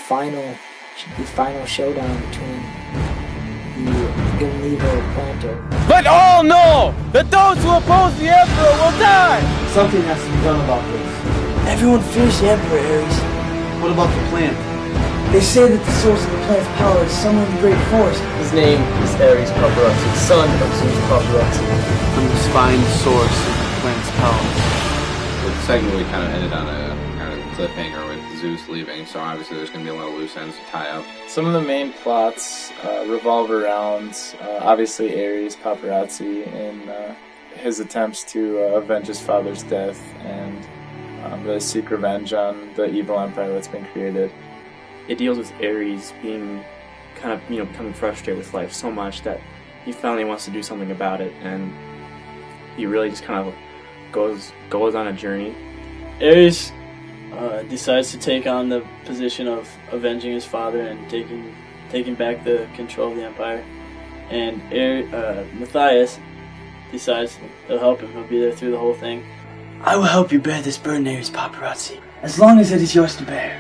final showdown between the good and evil planter. But all know that those who oppose the Emperor will die! Something has to be done about this. Everyone fears the Emperor, Ares. What about the plant? They say that the source of the plant's power is somewhere in the Great Forest. His name is Ares Paparazzi, son of Zeus Paparazzi. I'm the spine source of the plant's power. The second movie kind of ended on a kind of cliffhanger with Zeus leaving, so obviously there's going to be a lot of loose ends to tie up. Some of the main plots revolve around, obviously, Ares Paparazzi and his attempts to avenge his father's death and really seek revenge on the evil empire that's been created. It deals with Ares being kind of, becoming frustrated with life so much that he finally wants to do something about it, and he really just kind of goes on a journey. Ares decides to take on the position of avenging his father and taking back the control of the empire, and Matthias decides he'll help him. He'll be there through the whole thing. I will help you bear this burden, Ares Paparazzi, as long as it is yours to bear.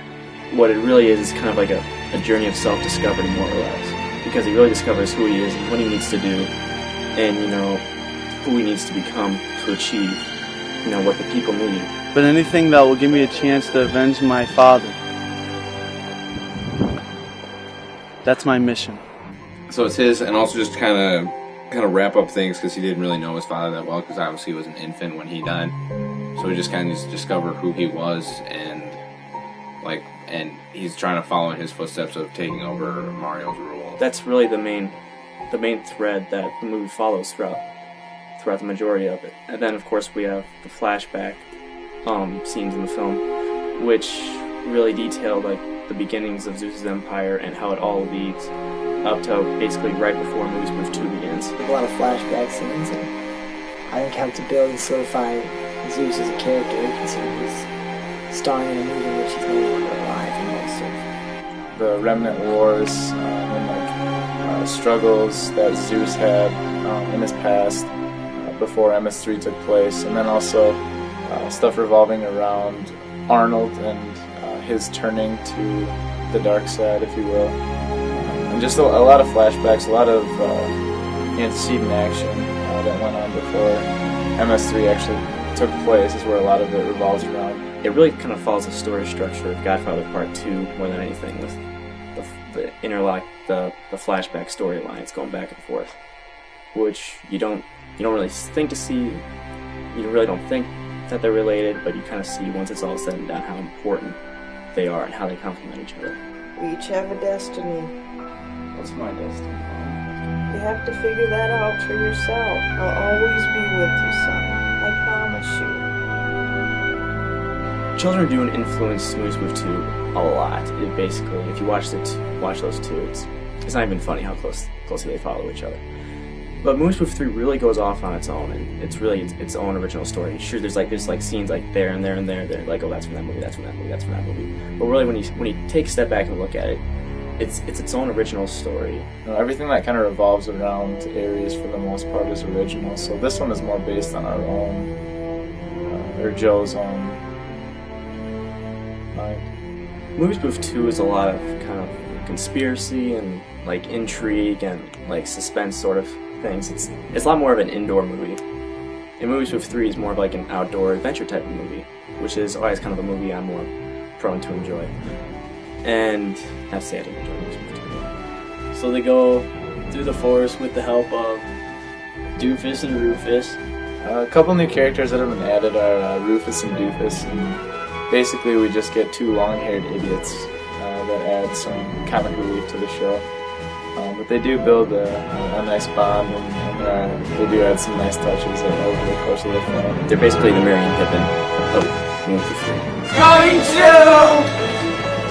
What it really is kind of like a journey of self-discovery, more or less, because he really discovers who he is and what he needs to do, and who he needs to become to achieve what the people need. But anything that will give me a chance to avenge my father. That's my mission. So it's his, and also just kind of wrap up things, because he didn't really know his father that well, because obviously he was an infant when he died. So he just kind of discovered who he was, and he's trying to follow in his footsteps of taking over Mario's rule. That's really the main thread that the movie follows throughout the majority of it. And then, of course, we have the flashback scenes in the film, which really detail the beginnings of Zeus's empire and how it all leads up to basically right before Movie Spoof 2 begins. There's a lot of flashback scenes, and I think helped to build and solidify Zeus as a character, considering he's starring in a movie in which he's no longer alive and most of the remnant wars and struggles that Zeus had in his past before MS3 took place, and then also stuff revolving around Arnold and his turning to the dark side, if you will, and just a lot of flashbacks, a lot of antecedent action that went on before MS3 actually took place is where a lot of it revolves around. It really kind of follows the story structure of Godfather Part 2 more than anything, with the flashback storylines going back and forth, which you don't really think to see. You really don't think that they're related, but you kind of see once it's all said and done how important they are and how they complement each other. We each have a destiny. What's my destiny? You have to figure that out for yourself. I'll always be with you, son. I promise you. Children do influence Movie Spoof 2 a lot. It basically, if you watch those two, it's not even funny how closely they follow each other. But Movie Spoof 3 really goes off on its own, and it's really its own original story. Sure, there's scenes there and there and there. They're like, oh, that's from that movie, that's from that movie, that's from that movie. But really, when you take a step back and look at it, it's its own original story. Everything that kind of revolves around Ares for the most part is original. So this one is more based on our own, or Joe's own mind. Movie Spoof 2 is a lot of kind of conspiracy and intrigue and suspense sort of things. It's a lot more of an indoor movie. And Movie Spoof 3 is more of an outdoor adventure type of movie, which is always kind of a movie I'm more prone to enjoy. And I have to say I didn't enjoy Movie Spoof 2. So they go through the forest with the help of Doofus and Rufus. A couple new characters that have been added are Rufus and Doofus, and basically we just get two long-haired idiots that add some comic relief to the show. But they do build a nice bond, and they do add some nice touches over the course of the film. They're basically the Mary and Pippin of Movie Spoof 3. Going to!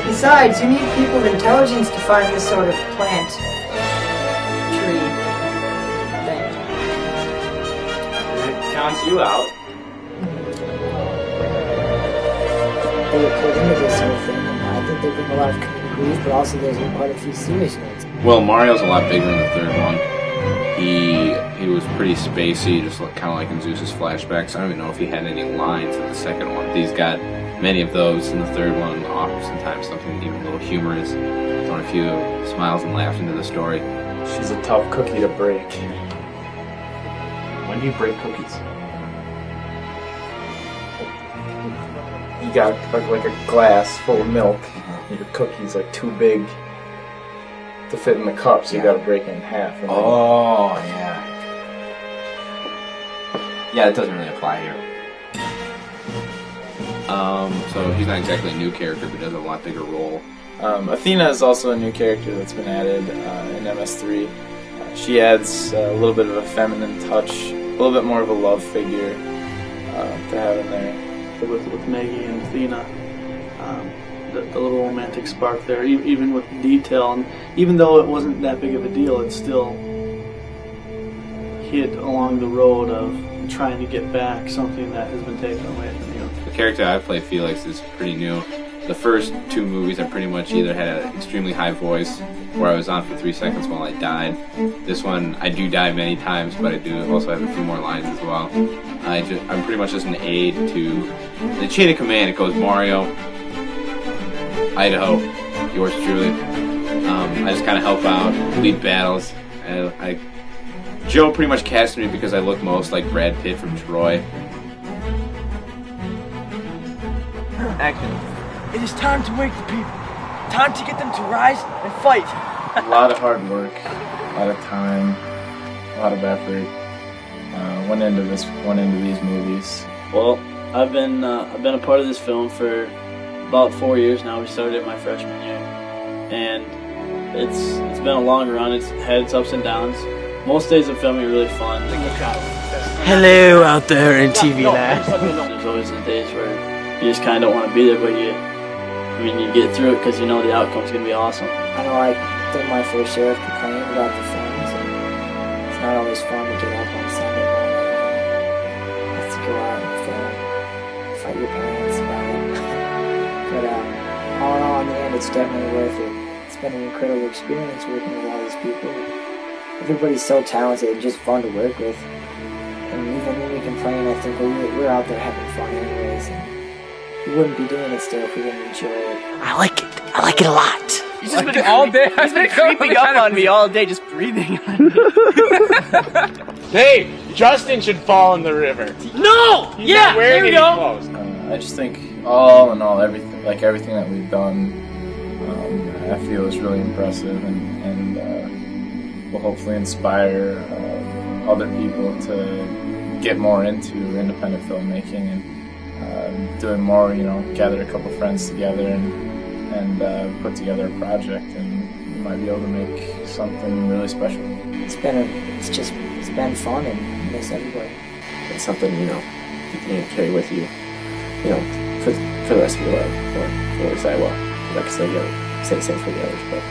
Besides, you need people of intelligence to find this sort of plant. Tree. Thing. That counts you out. They get pulled into this whole thing, and I think they bring a lot of comedic relief, but also there's quite a few serious notes. Well, Mario's a lot bigger in the third one. He was pretty spacey, just kind of like in Zeus's flashbacks. I don't even know if he had any lines in the second one. He's got many of those. In the third one, oftentimes something even a little humorous, throwing a few smiles and laughs into the story. She's a tough cookie to break. When do you break cookies? You got like a glass full of milk, and your cookie's like too big to fit in the cup, so you gotta break it in half. And Oh, yeah. Yeah, it doesn't really apply here. So he's not exactly a new character, but does a lot bigger role. Athena is also a new character that's been added in MS3. She adds a little bit of a feminine touch, a little bit more of a love figure to have in there. With Maggie and Athena, the little romantic spark there, even with detail, and even though it wasn't that big of a deal, it still hit along the road of trying to get back something that has been taken away from you. The character I play, Felix, is pretty new. The first two movies I pretty much either had an extremely high voice or I was on for 3 seconds while I died. This one, I do die many times, but I do also have a few more lines as well. I'm pretty much just an aide to the chain of command. It goes Mario, Idaho, yours truly. I just kind of help out, lead battles. Joe pretty much cast me because I look most like Brad Pitt from Troy. Action. It is time to wake the people. Time to get them to rise and fight. A lot of hard work, a lot of time, a lot of effort went into these movies. Well, I've been a part of this film for about 4 years now. We started it my freshman year, and it's been a long run. It's had its ups and downs. Most days of filming are really fun. Hello out there in TV land. There's always the days where you just kind of don't want to be there, but you get through it because you know the outcome's going to be awesome. I know I did my fair share of complaining about the films, and it's not always fun to get up on Sunday morning and have to go out and film, fight your parents about it. But all in all, in the end, it's definitely worth it. It's been an incredible experience working with all these people. Everybody's so talented and just fun to work with. And even when we complain, I think we're out there having fun anyways. And we wouldn't be doing it still if we didn't enjoy it. I like it. I like it a lot. He's just been all day. He's been creeping up on me all day, just breathing on me. Hey, Justin should fall in the river. No! He's Yeah, not wearing there we any go. clothes. I just think all in all, everything that we've done, I feel is really impressive and will hopefully inspire other people to get more into independent filmmaking and doing more, gather a couple friends together and put together a project, and you might be able to make something really special. It's been fun and miss everybody. It's something, you can carry with you, for the rest of your life. Or at least I will. Like I said, say the same for the others, but...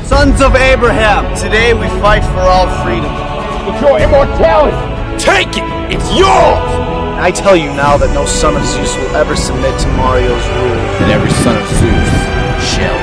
Sons of Abraham, today we fight for all freedom. It's your immortality. Take it! It's yours! I tell you now that no son of Zeus will ever submit to Mario's rule. And every son of Zeus shall